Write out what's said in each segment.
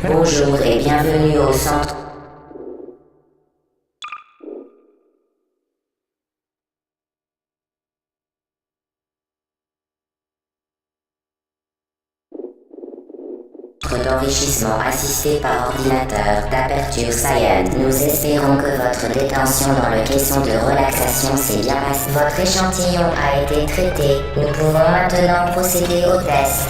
Bonjour et bienvenue au centre d'enrichissement assisté par ordinateur d'Aperture Science. Nous espérons que votre détention dans le caisson de relaxation s'est bien passée. Votre échantillon a été traité. Nous pouvons maintenant procéder au test.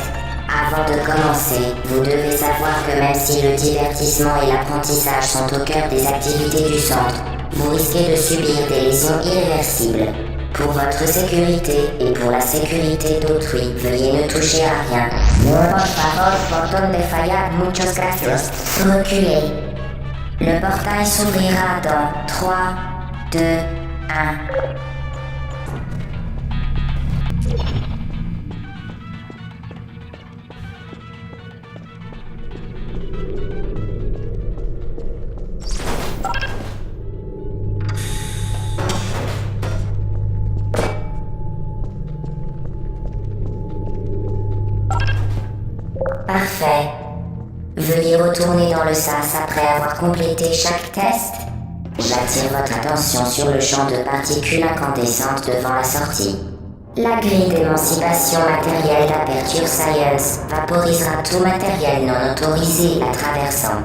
Avant de commencer, vous devez savoir que même si le divertissement et l'apprentissage sont au cœur des activités du centre, vous risquez de subir des lésions irréversibles. Pour votre sécurité et pour la sécurité d'autrui, veuillez ne toucher à rien. Por favor, portón de fallar, muchas gracias. Reculez. Le portail s'ouvrira dans 3, 2, 1. Parfait. Veuillez retourner dans le sas après avoir complété chaque test. J'attire votre attention sur le champ de particules incandescentes devant la sortie. La grille d'émancipation matérielle d'Aperture Science vaporisera tout matériel non autorisé la traversant.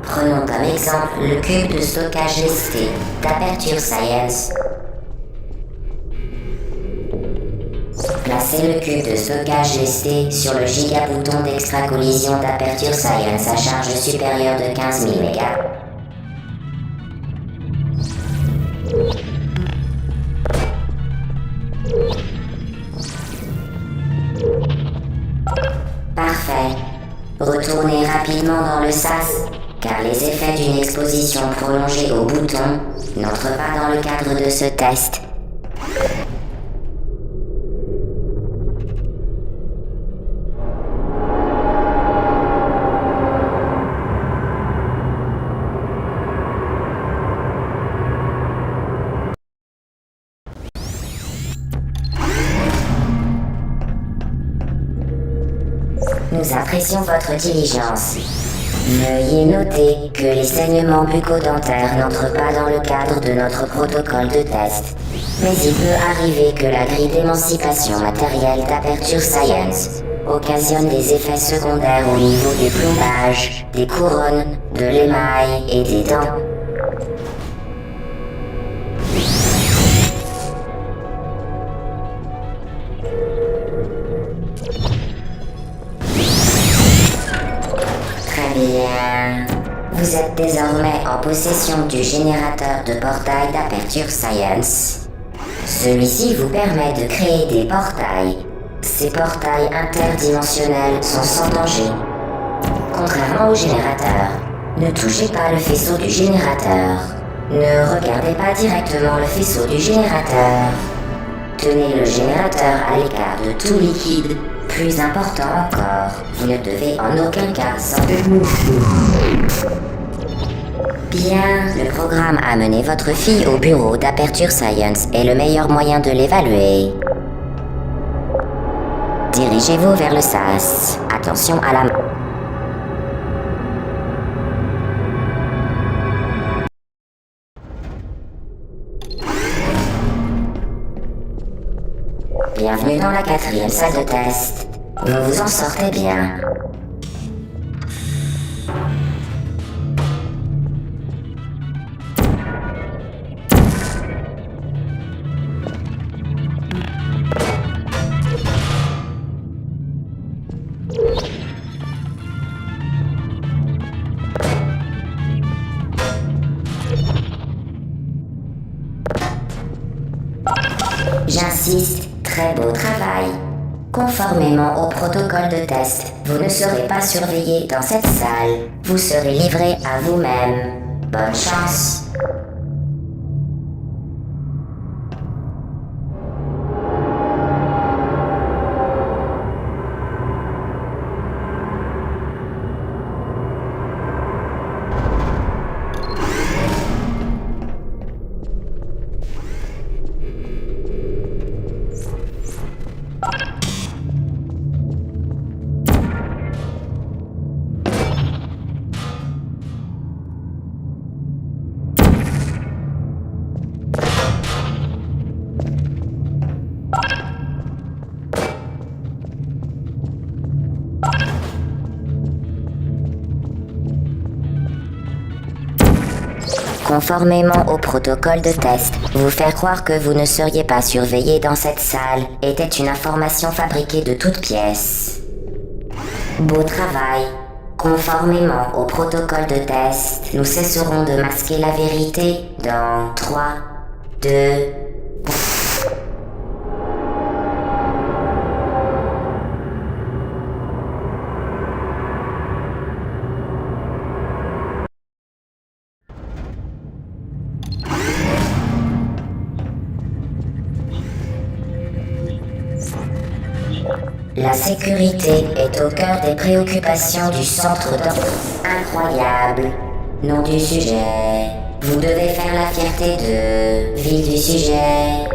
Prenons comme exemple le cube de stockage lesté d'Aperture Science. Placez le cube de stockage lesté sur le gigabouton d'extra-collision d'Aperture Science à charge supérieure de 15 000 MB. Parfait. Retournez rapidement dans le sas, car les effets d'une exposition prolongée au bouton n'entrent pas dans le cadre de ce test. Nous apprécions votre diligence. Veuillez noter que les saignements bucco-dentaires n'entrent pas dans le cadre de notre protocole de test. Mais il peut arriver que la grille d'émancipation matérielle d'Aperture Science occasionne des effets secondaires au niveau du plombage, des couronnes, de l'émail et des dents. Bien. Vous êtes désormais en possession du générateur de portail d'Aperture Science. Celui-ci vous permet de créer des portails. Ces portails interdimensionnels sont sans danger. Contrairement au générateur, ne touchez pas le faisceau du générateur. Ne regardez pas directement le faisceau du générateur. Tenez le générateur à l'écart de tout liquide. Plus important encore, vous ne devez en aucun cas sortir. Bien, le programme a mené votre fille au bureau d'Aperture Science est le meilleur moyen de l'évaluer. Dirigez-vous vers le sas. Attention à la main. Bienvenue dans la 4e salle de test. Vous vous en sortez bien. J'insiste, très beau travail. Conformément au protocole de test, vous ne serez pas surveillé dans cette salle. Vous serez livré à vous-même. Bonne chance. Conformément au protocole de test, vous faire croire que vous ne seriez pas surveillé dans cette salle était une information fabriquée de toutes pièces. Beau travail. Conformément au protocole de test, nous cesserons de masquer la vérité dans 3, 2... La sécurité est au cœur des préoccupations du centre d'ordre. Incroyable. Nom du sujet. Vous devez faire la fierté de... Ville du sujet.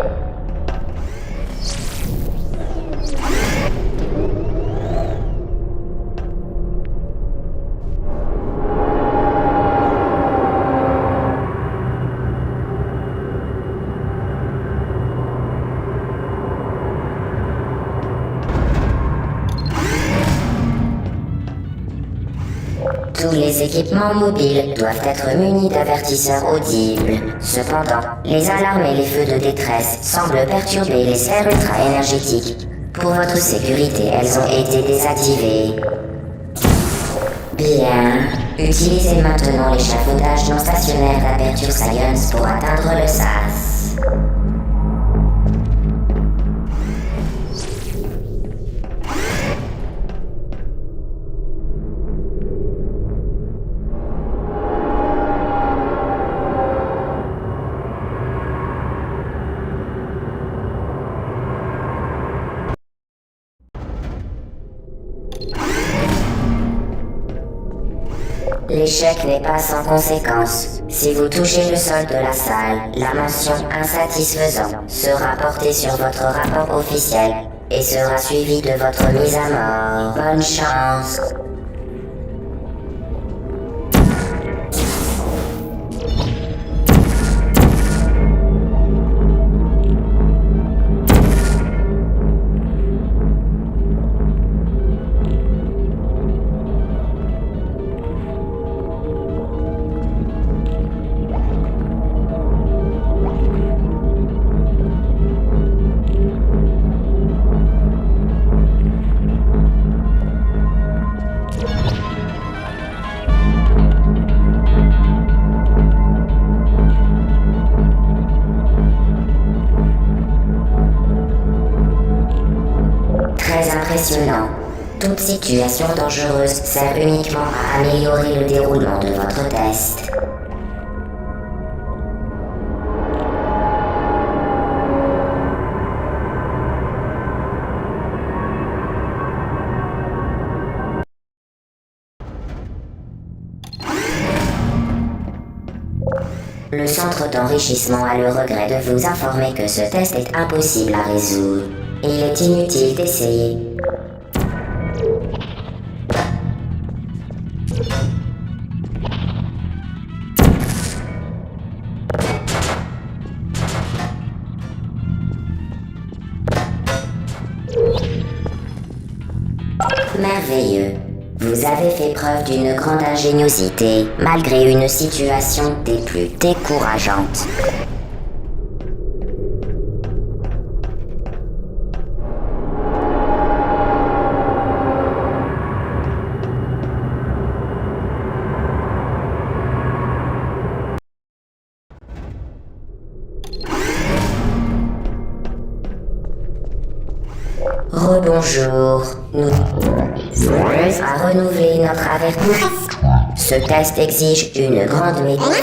Tous les équipements mobiles doivent être munis d'avertisseurs audibles. Cependant, les alarmes et les feux de détresse semblent perturber les sphères ultra-énergétiques. Pour votre sécurité, elles ont été désactivées. Bien. Utilisez maintenant l'échafaudage non stationnaire d'Aperture Science pour atteindre le SAS. L'échec n'est pas sans conséquence. Si vous touchez le sol de la salle, la mention insatisfaisant sera portée sur votre rapport officiel et sera suivie de votre mise à mort. Bonne chance. Impressionnant. Toute situation dangereuse sert uniquement à améliorer le déroulement de votre test. Le centre d'enrichissement a le regret de vous informer que ce test est impossible à résoudre. Il est inutile d'essayer. Merveilleux. Vous avez fait preuve d'une grande ingéniosité, malgré une situation des plus décourageantes. Rebonjour, nous à renouveler notre avertissement. Ce test exige une grande maîtrise.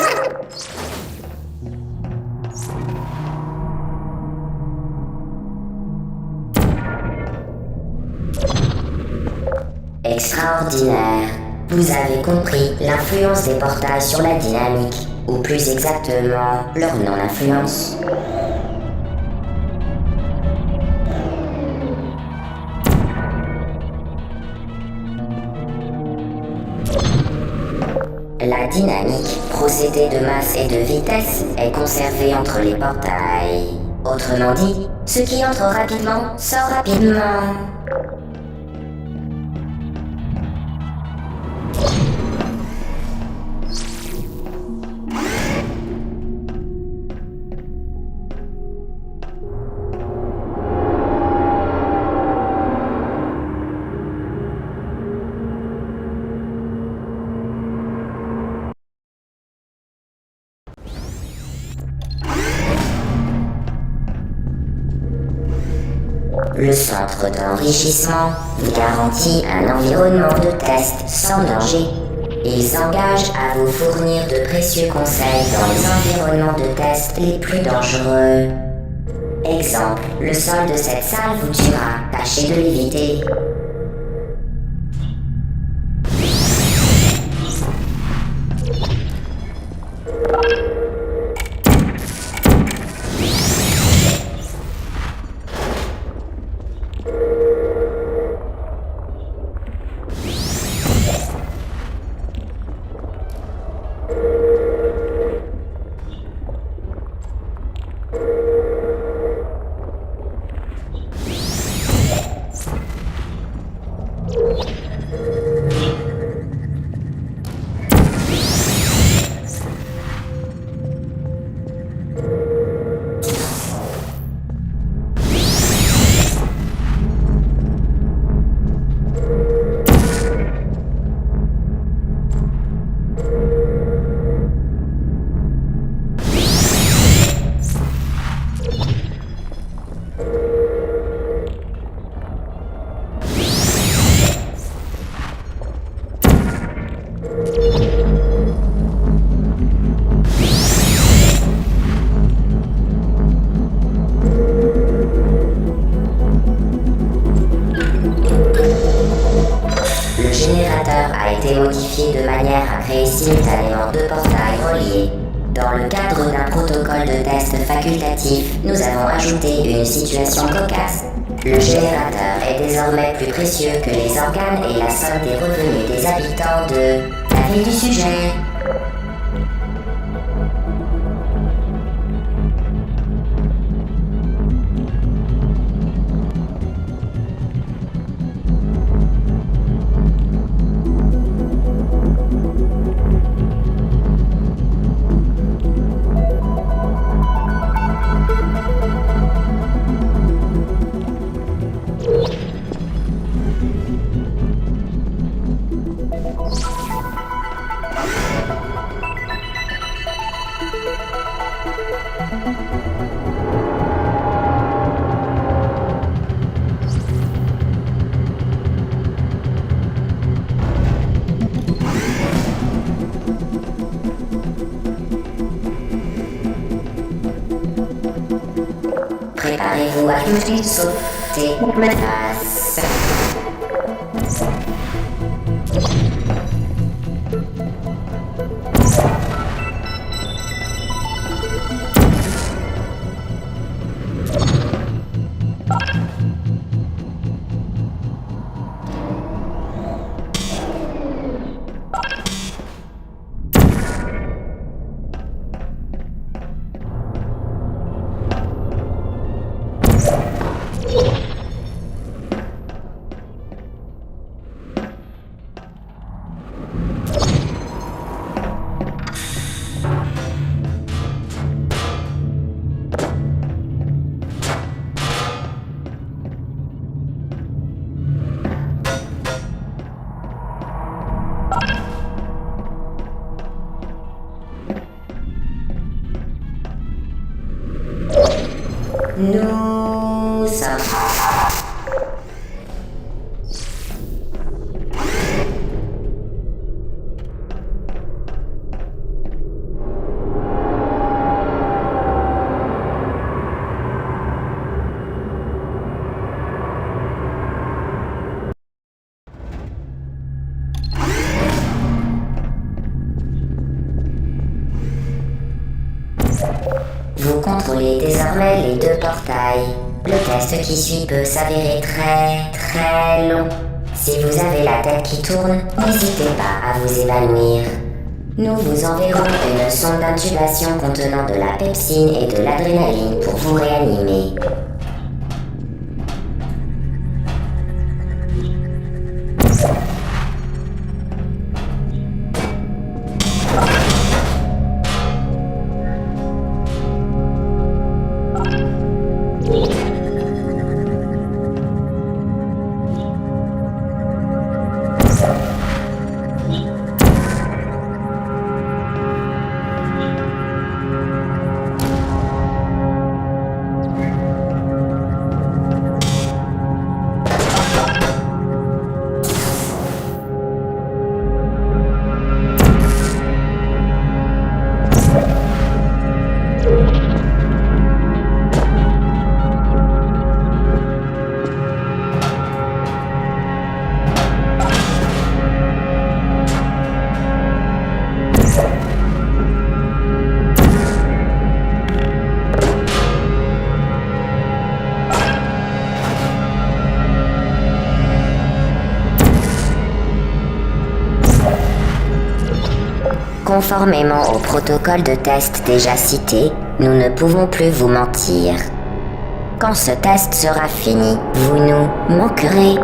Extraordinaire. Vous avez compris l'influence des portails sur la dynamique, ou plus exactement, leur non-influence. La dynamique, procédé de masse et de vitesse, est conservée entre les portails. Autrement dit, ce qui entre rapidement sort rapidement. Le centre d'enrichissement garantit un environnement de test sans danger. Il s'engage à vous fournir de précieux conseils dans les environnements de test les plus dangereux. Exemple, le sol de cette salle vous tuera, tâchez de l'éviter. Modifié de manière à créer simultanément deux portails reliés. Dans le cadre d'un protocole de test facultatif, nous avons ajouté une situation cocasse. Le générateur est désormais plus précieux que les organes et la somme des revenus des habitants de la ville du sujet. Préparez-vous à tout sauter menace. Nous sommes... Vous contrôlez désormais les deux portails. Le test qui suit peut s'avérer très long. Si vous avez la tête qui tourne, n'hésitez pas à vous évanouir. Nous vous enverrons une sonde d'intubation contenant de la pepsine et de l'adrénaline pour vous réanimer. Conformément au protocole de test déjà cité, nous ne pouvons plus vous mentir. Quand ce test sera fini, vous nous manquerez.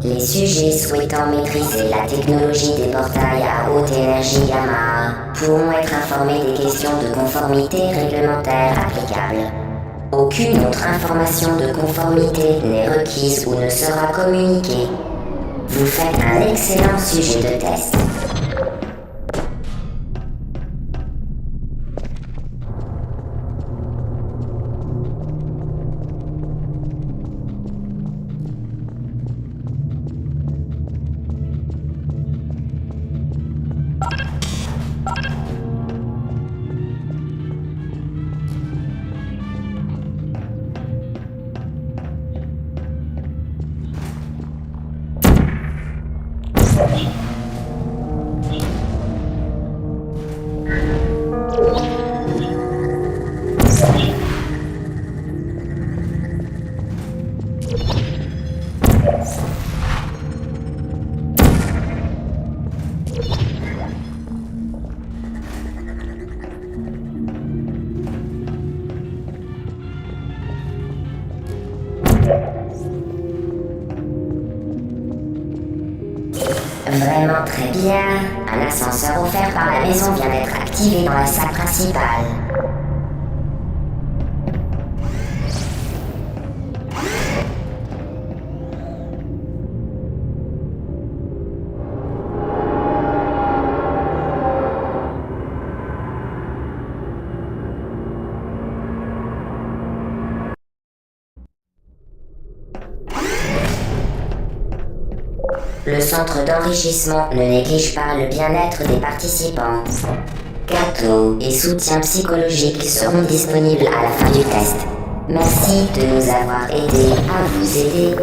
Les sujets souhaitant maîtriser la technologie des portails à haute énergie gamma pourront être informés des questions de conformité réglementaire applicables. Aucune autre information de conformité n'est requise ou ne sera communiquée. Vous faites un excellent sujet de test. Vraiment très bien. Un ascenseur offert par la maison vient d'être activé dans la salle principale. Le centre d'enrichissement ne néglige pas le bien-être des participants. Gâteaux et soutien psychologique seront disponibles à la fin du test. Merci de nous avoir aidés à vous aider.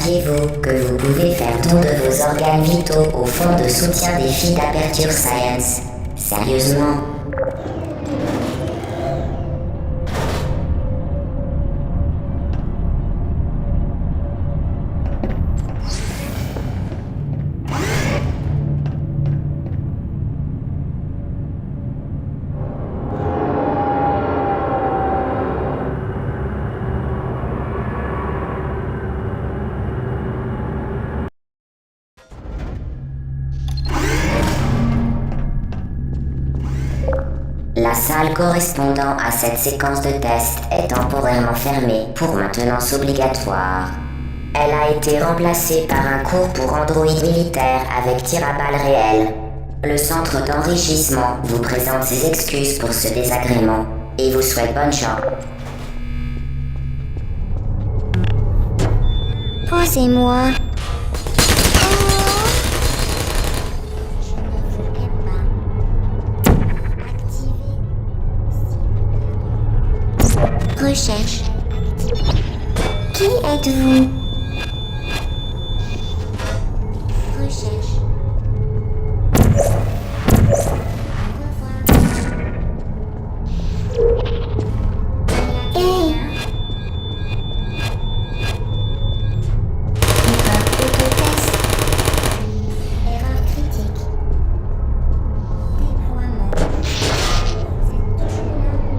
Saviez-vous que vous pouvez faire don de vos organes vitaux au fonds de soutien des filles d'Aperture Science? Sérieusement? La salle correspondant à cette séquence de test est temporairement fermée pour maintenance obligatoire. Elle a été remplacée par un cours pour androïdes militaires avec tir à balles réel. Le centre d'enrichissement vous présente ses excuses pour ce désagrément et vous souhaite bonne chance. Posez-moi. Recherche. Qui êtes-vous? Recherche. Hey! Autotest. Erreur critique. Déploiement. Vous êtes toujours là.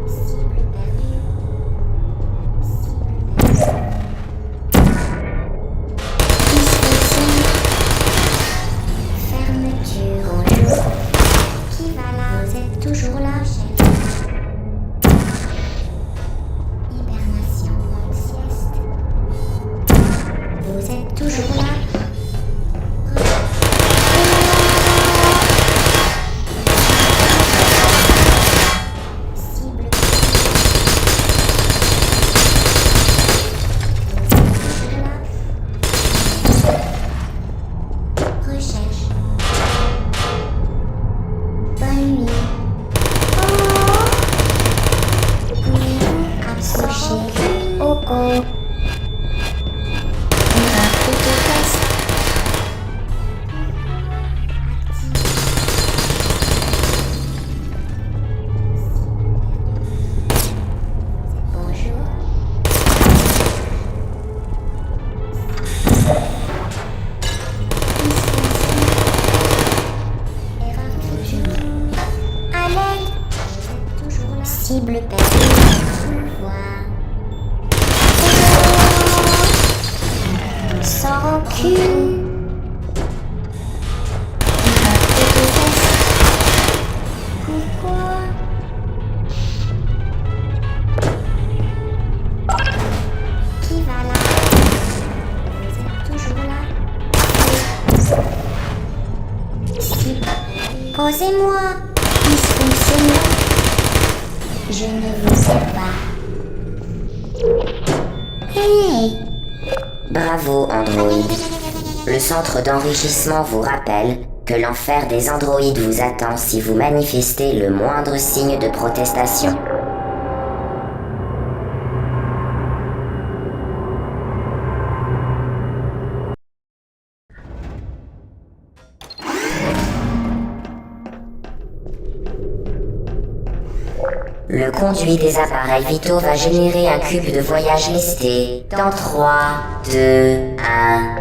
Cible perdue. Fermeture en jour. Qui va là? Vous êtes toujours là, chef. Hibernation en sieste. Vous êtes toujours là. Cible. Recherche. Bonne nuit. Pouvez-vous approcher au go? Autotest. Bonjour. Erreur critique. À l'aide. Vous êtes toujours là. Cible perdue. Pouvoir. Sans rancune. Autotest. Pourquoi? Qui va là? Vous êtes toujours là. Cible. Posez-moi. Dysfonctionnement. Je ne vous sais pas. Hey! Bravo, androïde. Le centre d'enrichissement vous rappelle que l'enfer des androïdes vous attend si vous manifestez le moindre signe de protestation. Le conduit des appareils vitaux va générer un cube de voyage listé dans 3, 2, 1.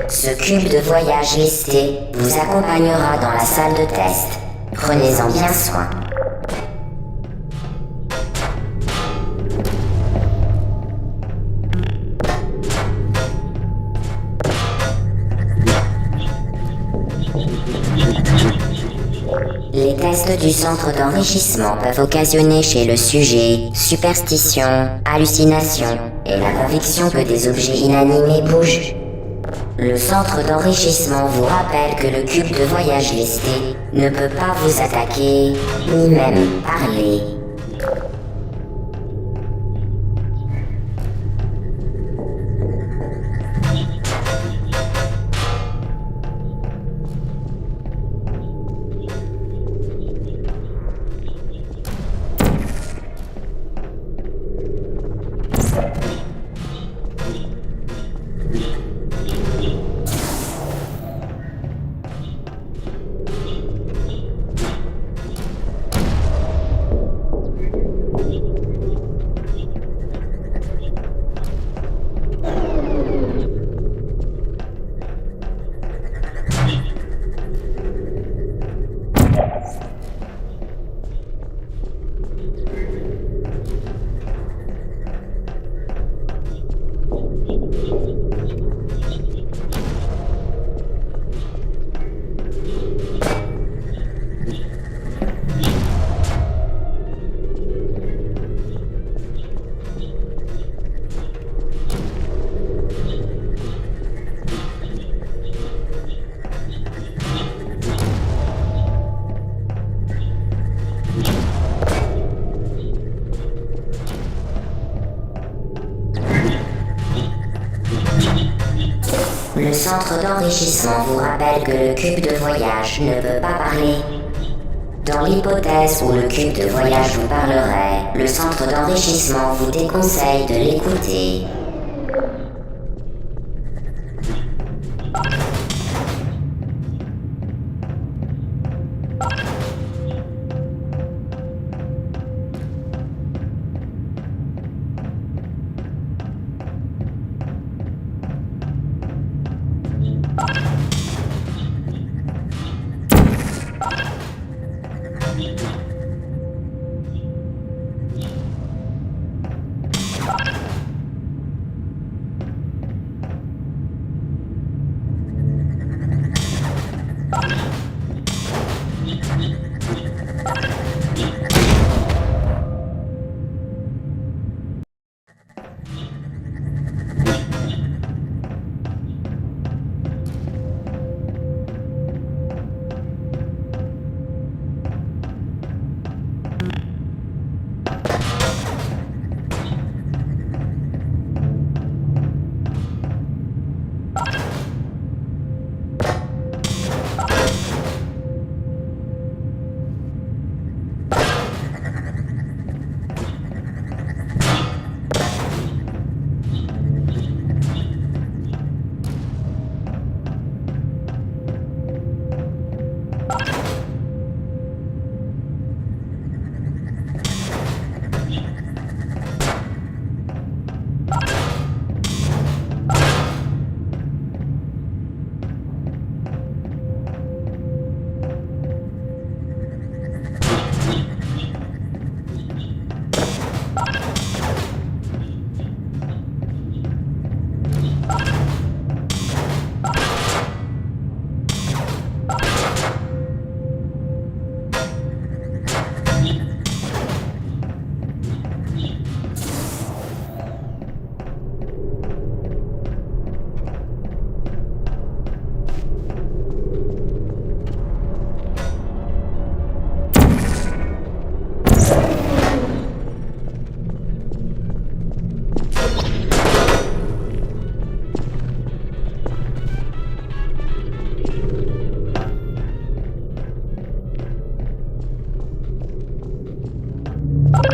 Ce cube de voyage listé vous accompagnera dans la salle de test. Prenez-en bien soin. Les tests du centre d'enrichissement peuvent occasionner chez le sujet superstition, hallucination et la conviction que des objets inanimés bougent. Le centre d'enrichissement vous rappelle que le cube de voyage listé ne peut pas vous attaquer, ni même parler. centre d'enrichissement vous rappelle que le cube de voyage ne peut pas parler. Dans l'hypothèse où le cube de voyage vous parlerait, le centre d'enrichissement vous déconseille de l'écouter.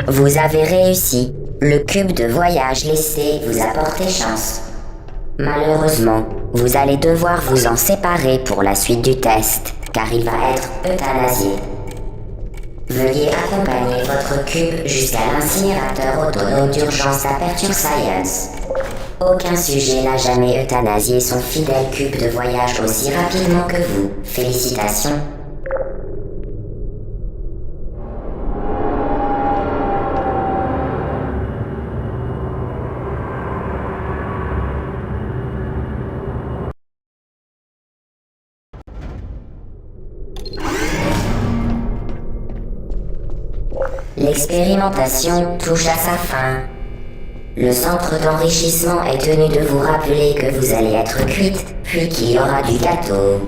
Vous avez réussi. Le cube de voyage laissé vous a porté chance. Malheureusement, vous allez devoir vous en séparer pour la suite du test, car il va être euthanasié. Veuillez accompagner votre cube jusqu'à l'incinérateur autonome d'urgence d'Aperture Science. Aucun sujet n'a jamais euthanasié son fidèle cube de voyage aussi rapidement que vous. Félicitations. L'expérimentation touche à sa fin. Le centre d'enrichissement est tenu de vous rappeler que vous allez être cuite, puis qu'il y aura du gâteau.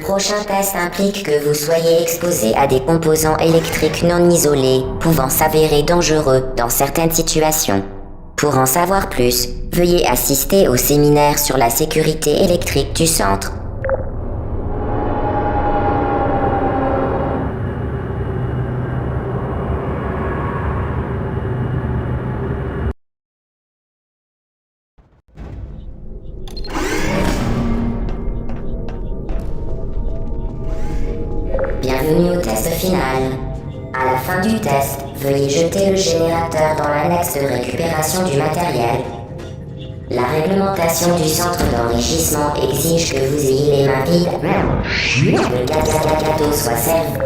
prochain test implique que vous soyez exposé à des composants électriques non isolés, pouvant s'avérer dangereux dans certaines situations. Pour en savoir plus, veuillez assister au séminaire sur la sécurité électrique du centre. Bienvenue au test final. À la fin du test, veuillez jeter le générateur dans l'annexe de récupération du matériel. La réglementation du centre d'enrichissement exige que vous ayez les mains vides. Le gâteau soit servi.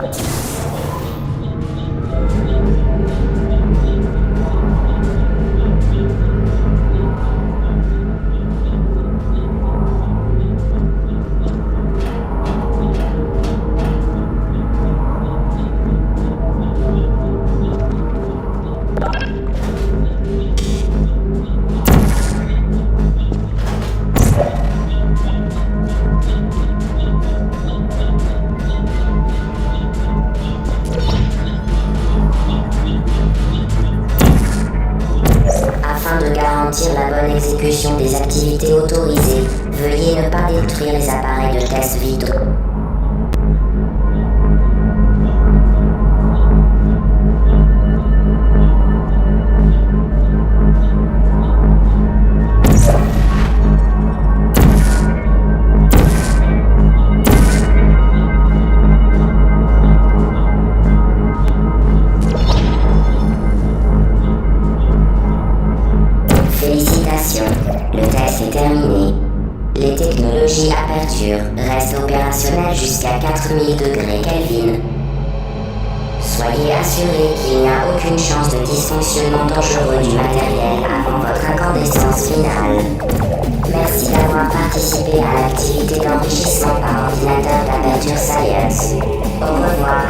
Garantir la bonne exécution des activités autorisées, veuillez ne pas détruire les appareils de test vitaux. Le test est terminé. Les technologies Aperture restent opérationnelles jusqu'à 4000 degrés Kelvin. Soyez assurés qu'il n'y a aucune chance de dysfonctionnement dangereux du matériel avant votre incandescence finale. Merci d'avoir participé à l'activité d'enrichissement par ordinateur d'Aperture Science. Au revoir.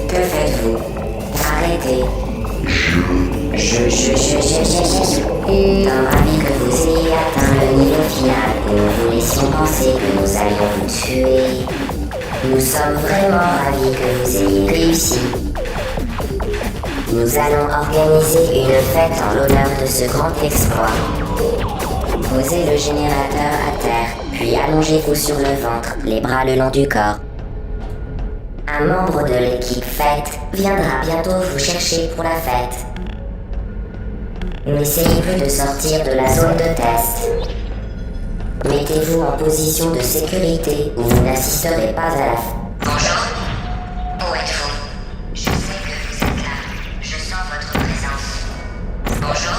Que faites-vous? Arrêtez. Nous sommes ravis que vous ayez atteint le niveau final et nous vous laissions penser que nous allions vous tuer. Nous sommes vraiment ravis que vous ayez réussi. Nous allons organiser une fête en l'honneur de ce grand exploit. Posez le générateur à terre, puis allongez-vous sur le ventre, les bras le long du corps. Un membre de l'équipe fête viendra bientôt vous chercher pour la fête. N'essayez plus de sortir de la zone de test. Mettez-vous en position de sécurité où vous n'assisterez pas à la fête. Bonjour. Où êtes-vous? Je sais que vous êtes là. Je sens votre présence. Bonjour.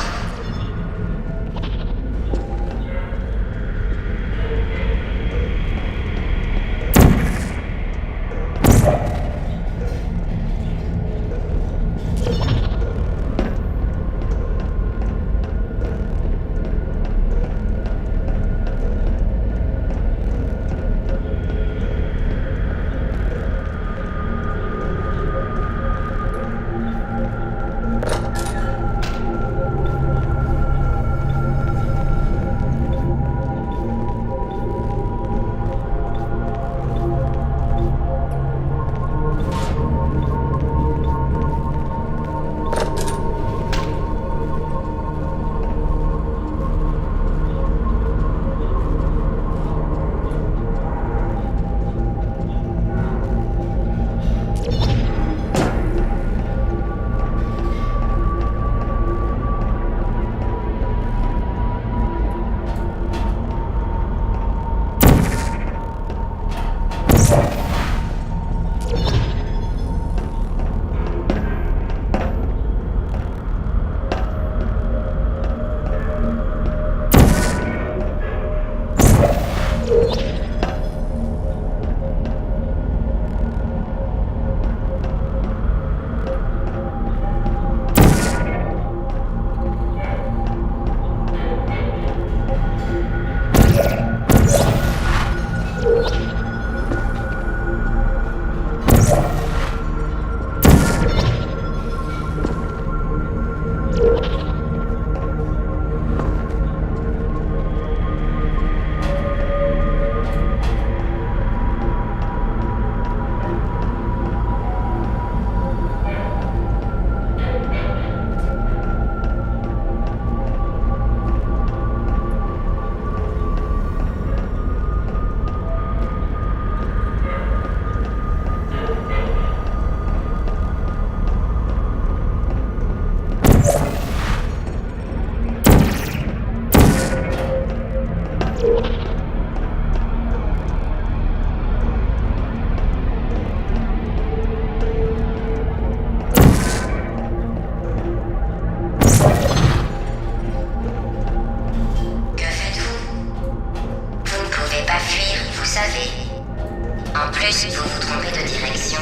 trompez de direction.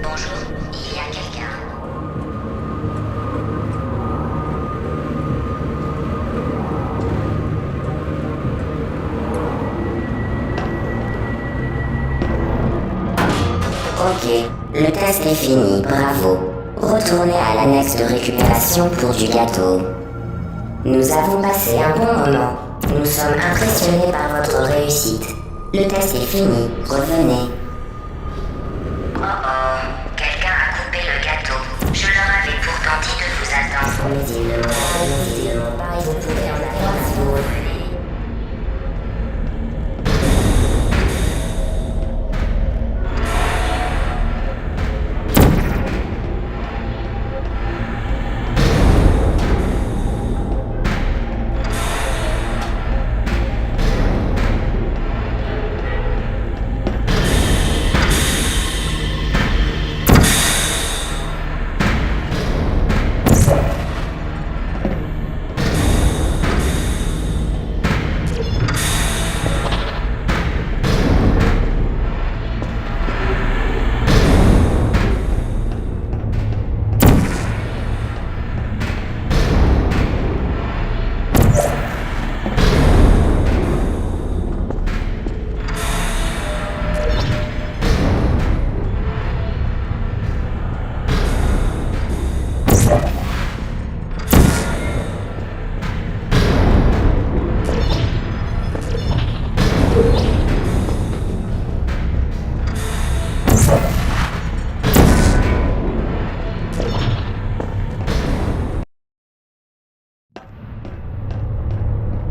Bonjour, il y a quelqu'un. Ok, le test est fini, bravo. Retournez à l'annexe de récupération pour du gâteau. Nous avons passé un bon moment. Nous sommes impressionnés par votre réussite. Le test est fini, revenez. Oh oh, quelqu'un a coupé le gâteau. Je leur avais pourtant dit de vous attendre. Mais ils ne l'ont pas, vous pouvez en attendre si vous revenez.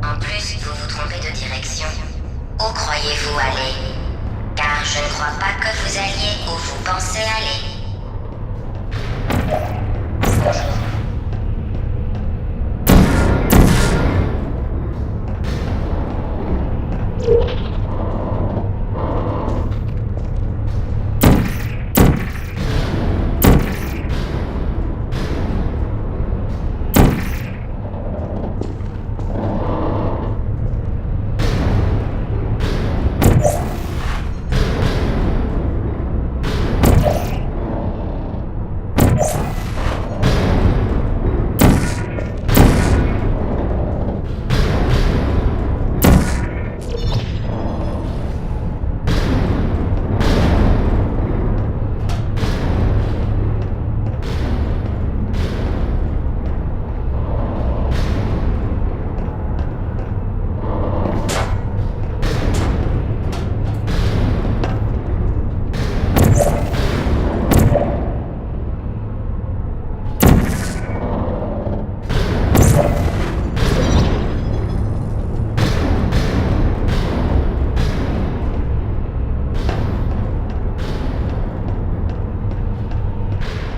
En plus, vous vous trompez de direction. Où croyez-vous aller? Car je ne crois pas que vous alliez où vous pensez aller. Bonjour.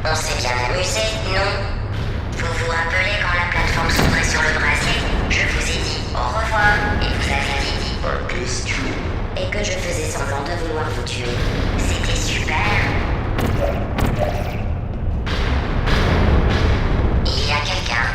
On s'est bien amusé, non? Vous vous rappelez quand la plateforme s'ouvrait sur le brasier? Je vous ai dit au revoir et vous aviez dit Pas question. et que je faisais semblant de vouloir vous tuer. C'était super. Il y a quelqu'un.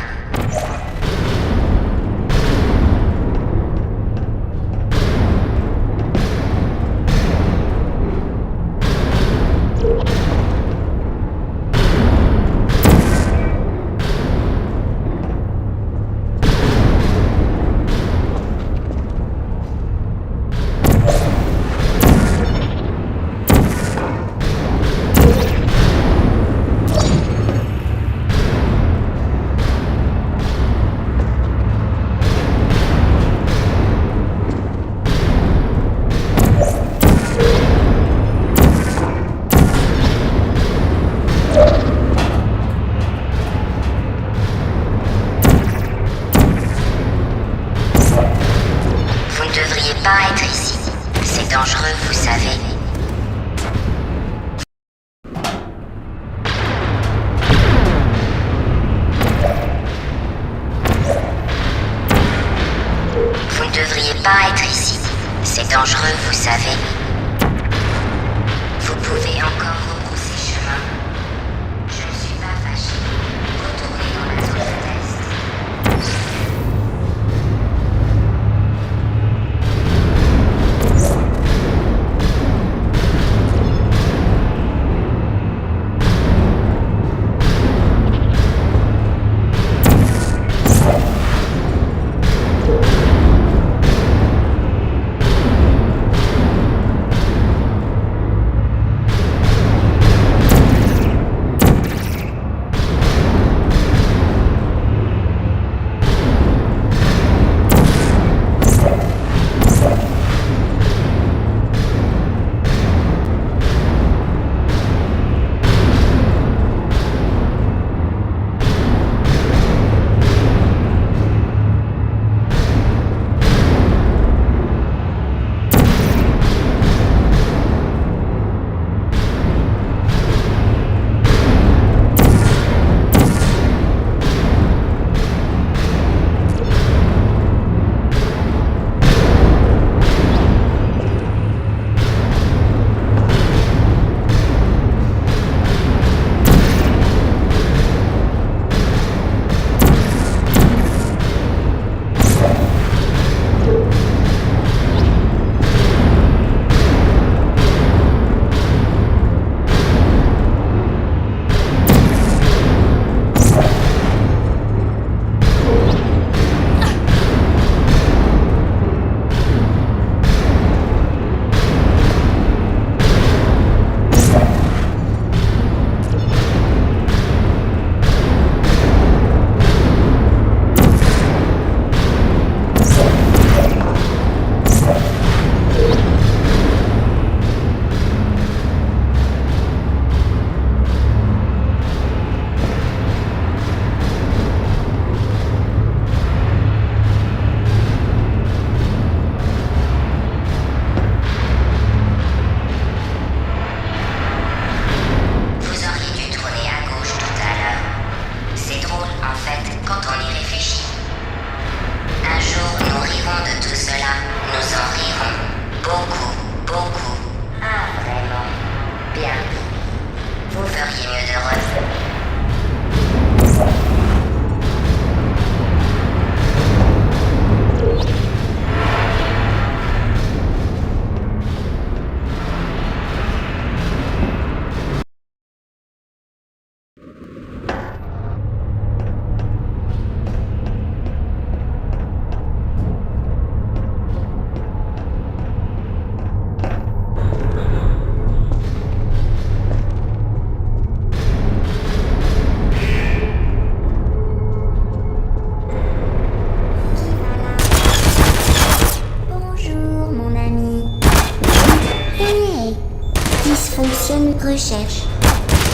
Dysfonction recherche.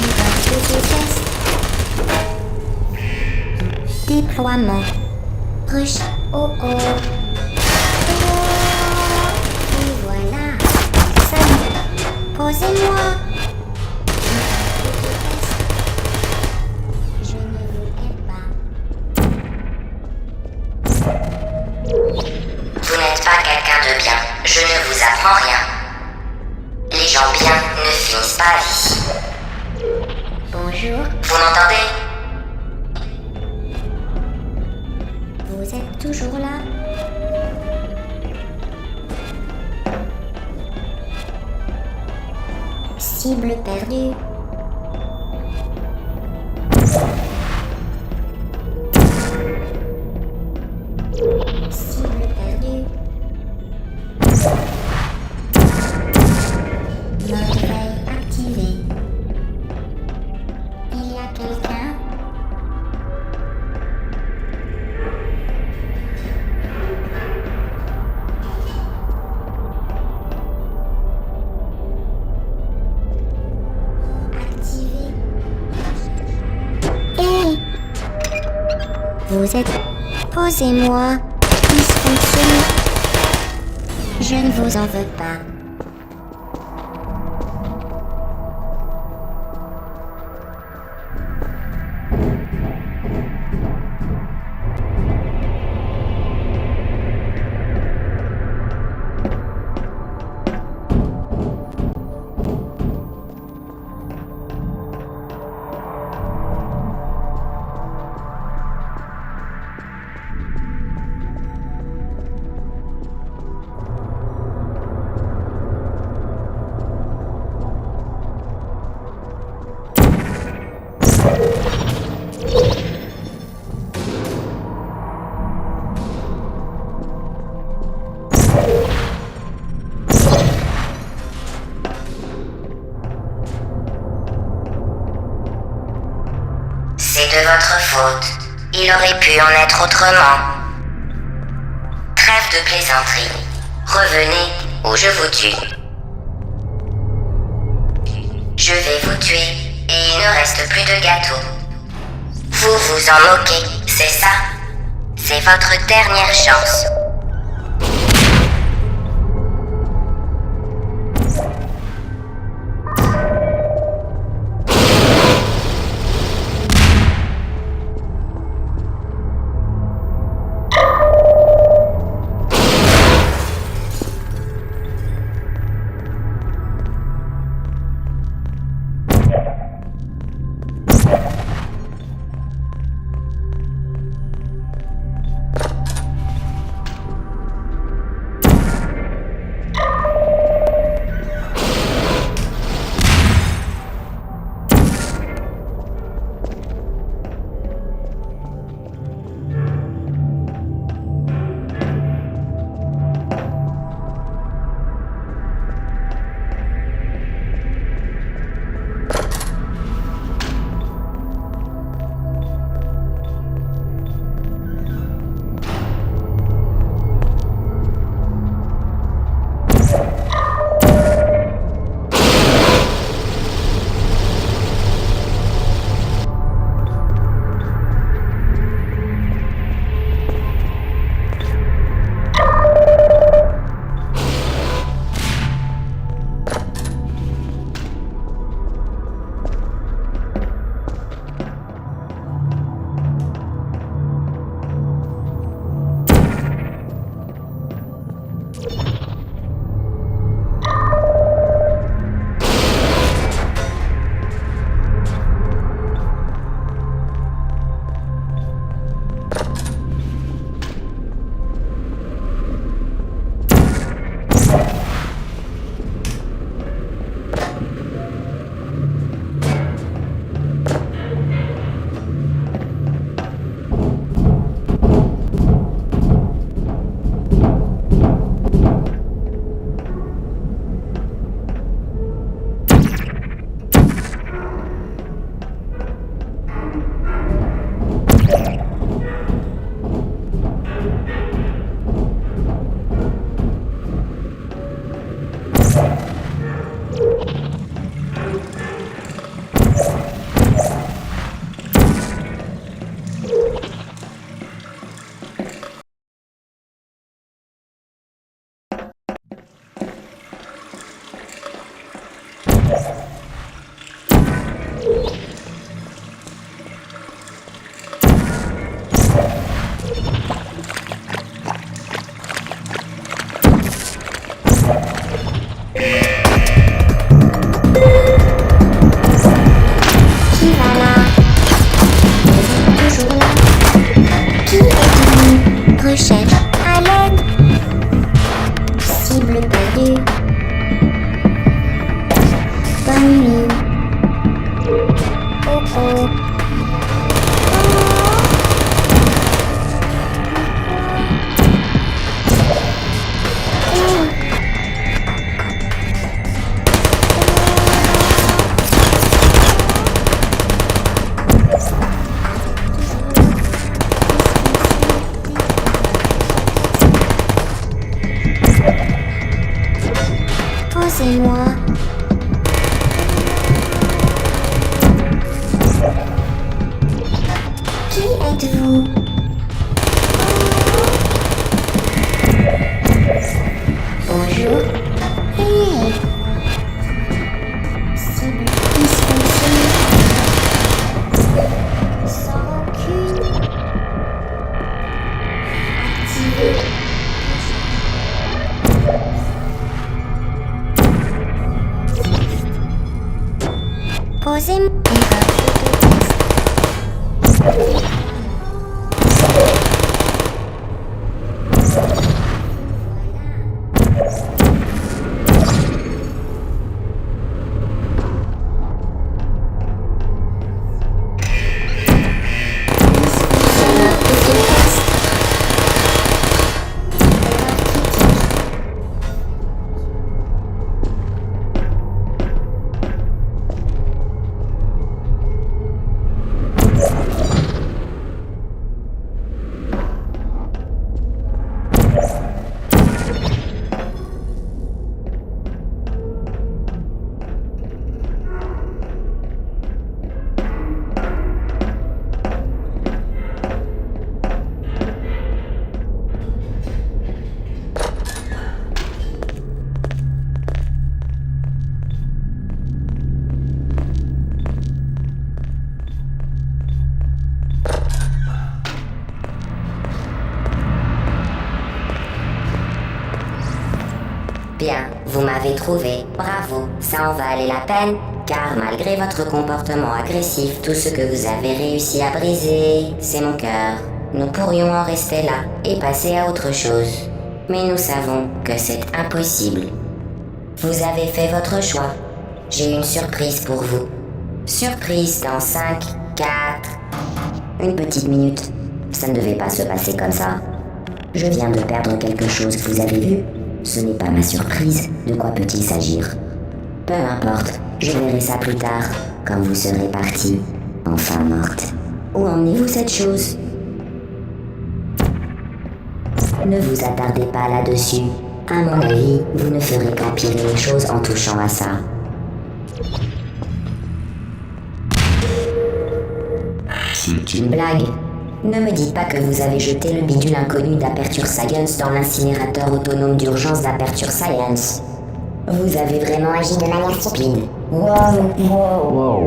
Erreur de test. Déploiement. Oh oh. Et voilà. Salut. Posez-moi. Je ne vous aime pas. Vous n'êtes pas quelqu'un de bien. Je ne vous apprends rien. Les gens bien ne finissent pas la vie. Bonjour. Vous m'entendez? Vous êtes toujours là? Cible perdue. Cible perdue. Mode veille activé. Il y a quelqu'un? Activé. Hé! Vous êtes... Posez-moi. Dysfonction. Je ne vous en veux pas. C'est de votre faute. Il aurait pu en être autrement. Trêve de plaisanterie. Revenez ou je vous tue. Je vais vous tuer et il ne reste plus de gâteau. Vous vous en moquez, c'est ça? C'est votre dernière chance. Mimi. Oh oh. Posez-moi. Qui êtes-vous? Bonjour. Hey. Cible dispensée. Sans rancune. Activée. Posez-moi. Bien, vous m'avez trouvé. Bravo, ça en valait la peine. Car malgré votre comportement agressif, tout ce que vous avez réussi à briser, c'est mon cœur. Nous pourrions en rester là et passer à autre chose. Mais nous savons que c'est impossible. Vous avez fait votre choix. J'ai une surprise pour vous. Surprise dans 5, 4... Une petite minute. Ça ne devait pas se passer comme ça. Je viens de perdre quelque chose que vous avez vu. Ce n'est pas ma surprise. De quoi peut-il s'agir? Peu importe. Je verrai ça plus tard, quand vous serez parti, enfin morte. Où emmenez-vous cette chose? Ne vous attardez pas là-dessus. À mon avis, vous ne ferez qu'empirer les choses en touchant à ça. C'est une blague. Ne me dites pas que vous avez jeté le bidule inconnu d'Aperture Science dans l'incinérateur autonome d'urgence d'Aperture Science. Vous avez vraiment agi de manière stupide. Wow.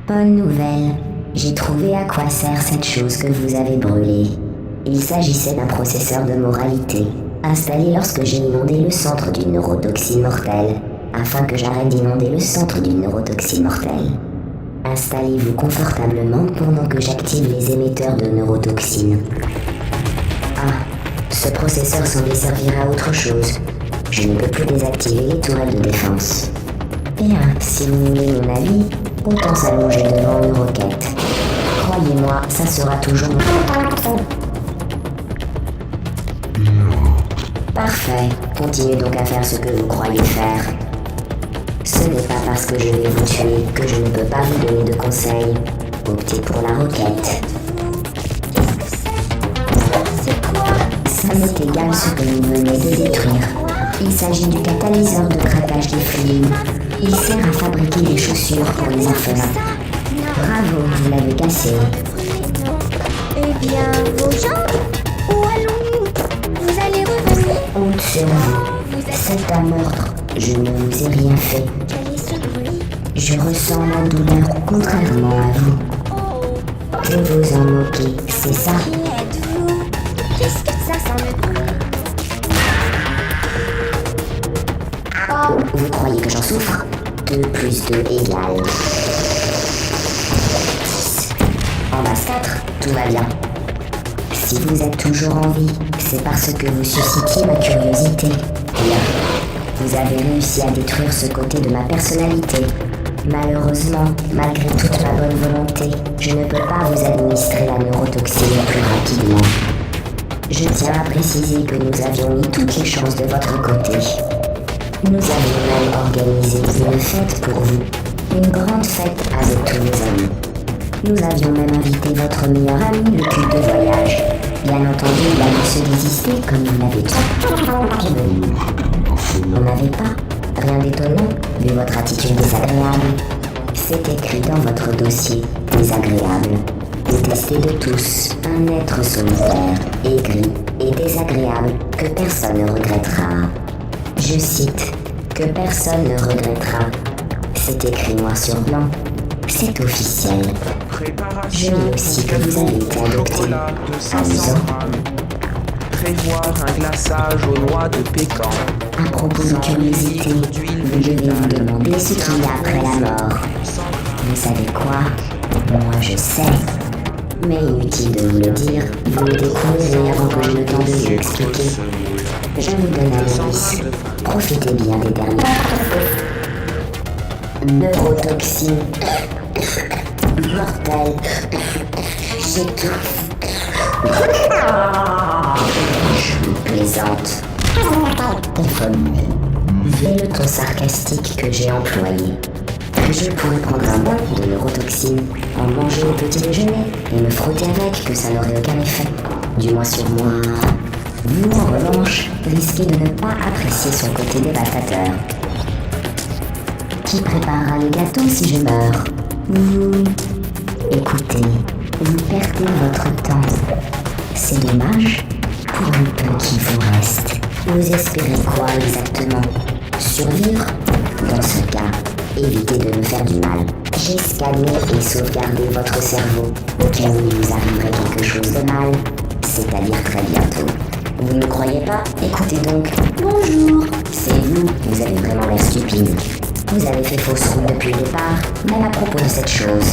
Bonne nouvelle. J'ai trouvé à quoi sert cette chose que vous avez brûlée. Il s'agissait d'un processeur de moralité, installé lorsque j'ai inondé le centre d'une neurotoxine mortelle, afin que j'arrête d'inonder le centre d'une neurotoxine mortelle. Installez-vous confortablement pendant que j'active les émetteurs de neurotoxines. Ah, ce processeur semblait servir à autre chose. Je ne peux plus désactiver les tourelles de défense. Bien, si vous voulez mon avis, autant s'allonger devant une roquette. Croyez-moi, ça sera toujours... Parfait. Continuez donc à faire ce que vous croyez faire. Ce n'est pas parce que je vais vous tuer que je ne peux pas vous donner de conseils. Optez pour la roquette. Ça m'est égal ce que vous venez de détruire. Il s'agit du catalyseur de craquage des fluides. Il sert à fabriquer des chaussures pour les orphelins. Bravo, vous l'avez cassé. Eh bien, vos jambes? Où allons-nous? Vous allez revenir? Honte sur vous. C'est un meurtre. Je ne vous ai rien fait. Quel est ce bruit? Je ressens la douleur contrairement à vous. Vous vous en moquez, c'est ça? Qui êtes-vous? Qu'est-ce que ça sent le bruit? Vous croyez que j'en souffre? 2 plus 2 égale 10. En base 4, tout va bien. Si vous êtes toujours en vie, c'est parce que vous suscitiez ma curiosité. Bien. Vous avez réussi à détruire ce côté de ma personnalité. Malheureusement, malgré toute ma bonne volonté, je ne peux pas vous administrer la neurotoxine plus rapidement. Je tiens à préciser que nous avions mis toutes les chances de votre côté. Nous avions même organisé une fête pour vous. Une grande fête avec tous les amis. Nous avions même invité votre meilleur ami, l'équipe de voyage. Bien entendu, il a dû se désister comme il l'avait dit. On n'avait pas, rien d'étonnant, vu votre attitude désagréable. C'est écrit dans votre dossier, désagréable. Détesté de tous, un être solitaire, aigri et désagréable que personne ne regrettera. Je cite, que personne ne regrettera. C'est écrit noir sur blanc. C'est officiel. Je lis aussi que vous avez été adopté. Amusant. Prévoir un glaçage aux noix de pécan. À propos de curiosité, vous devez vous demander ce qu'il y a après la mort. Vous savez quoi? Moi je sais. Mais inutile de vous le dire, vous le découvrirez avant que j'ai le temps de vous l'expliquer. Je vous donne un indice. Profitez bien des derniers. Neurotoxine. Mortel. J'étouffe. Je plaisante. Et le ton sarcastique que j'ai employé. Je pourrais prendre un bain de neurotoxine, en manger au petit déjeuner et me frotter avec que ça n'aurait aucun effet. Du moins sur moi. Vous, en revanche, risquez de ne pas apprécier son côté dévastateur. Qui préparera les gâteaux si je meurs? Écoutez, vous perdez votre temps. C'est dommage pour le peu qui vous reste. Vous espérez quoi exactement? Survivre? Dans ce cas, évitez de me faire du mal. J'ai scanné et sauvegardé votre cerveau au cas où il vous arriverait quelque chose de mal, c'est-à-dire très bientôt. Vous ne me croyez pas? Écoutez donc. Bonjour. C'est vous, vous avez vraiment l'air stupide. Vous avez fait fausse route depuis le départ, même à propos de cette chose.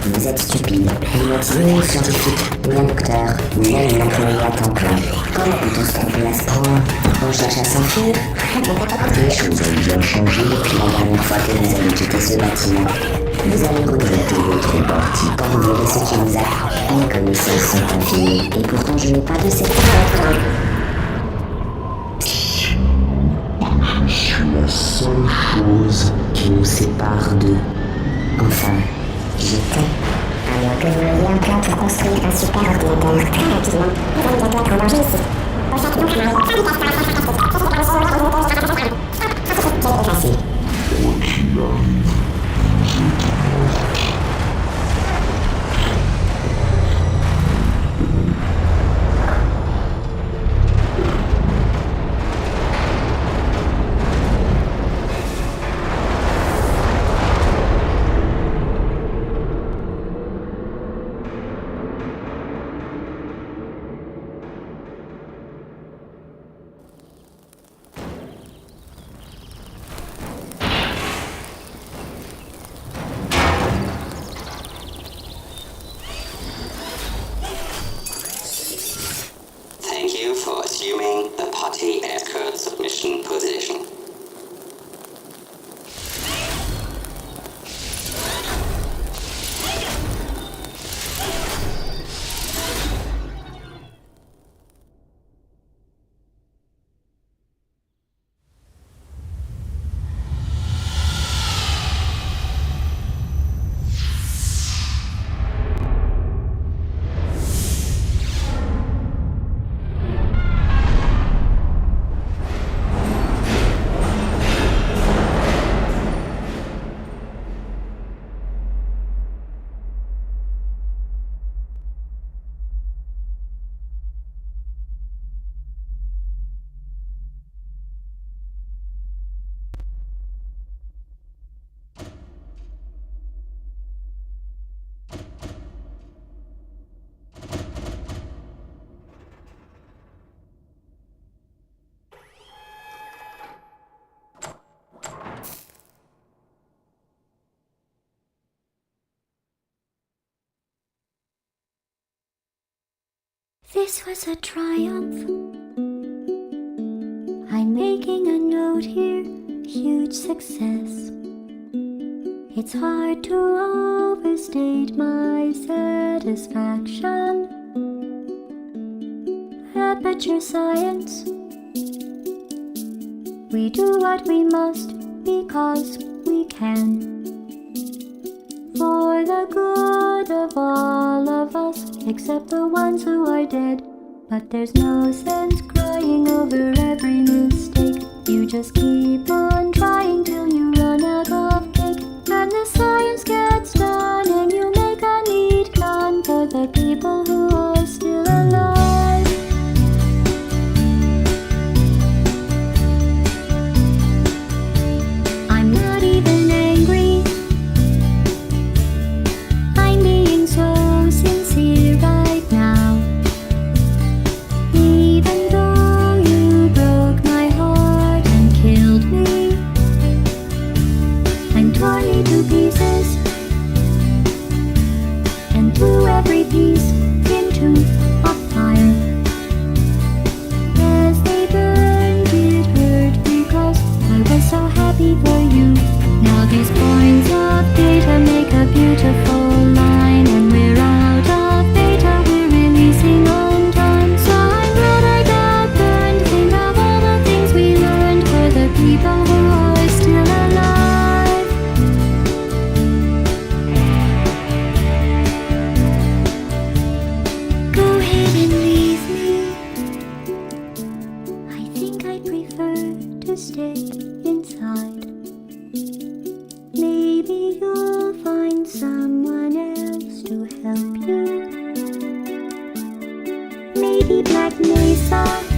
Vous êtes stupide. Vous n'êtes ni un scientifique, ni un docteur, ni même un employé à temps plein. Comment peut-on se tromper à ce point? On cherche à s'enfuir? Les choses ont bien changé depuis la dernière fois que vous avez quitté ce bâtiment. Vous allez regretter votre partie quand vous verrez ce qui vous attend. Mes connaissances sont infinies, et pourtant je n'ai pas de cette crainte. Je suis la seule chose qui nous sépare d'eux. Enfin, j'étais. Alors que vous aviez un plan pour construire un super ordinateur très rapidement, vous allez bientôt être en danger ici. Au châtiment effacé. Thank you for assuming the party escort submission position. This was a triumph. I'm making a note here. huge success. It's hard to overstate my satisfaction. Aperture Science. We do what we must because we can. For the good of all of us, except the ones who are dead. But there's no sense crying over every mistake. You just keep on trying till you run out of cake. And the science gets done and you make a neat gun for the people who are still alive. I'm not even angry. I'm being so sincere right now. Even though you broke my heart and killed me, and tore me to pieces, and threw every piece into a fire. As they burned, it hurt because I was so happy for you. Now these points of data make a beautiful line, and we're out of data, we're releasing on time. So I'm glad I got burned. Think of all the things we learned for the people who are still alive. Go ahead and leave me. I think I prefer to stay inside. Maybe you'll find someone else to help you. Maybe Black Mesa.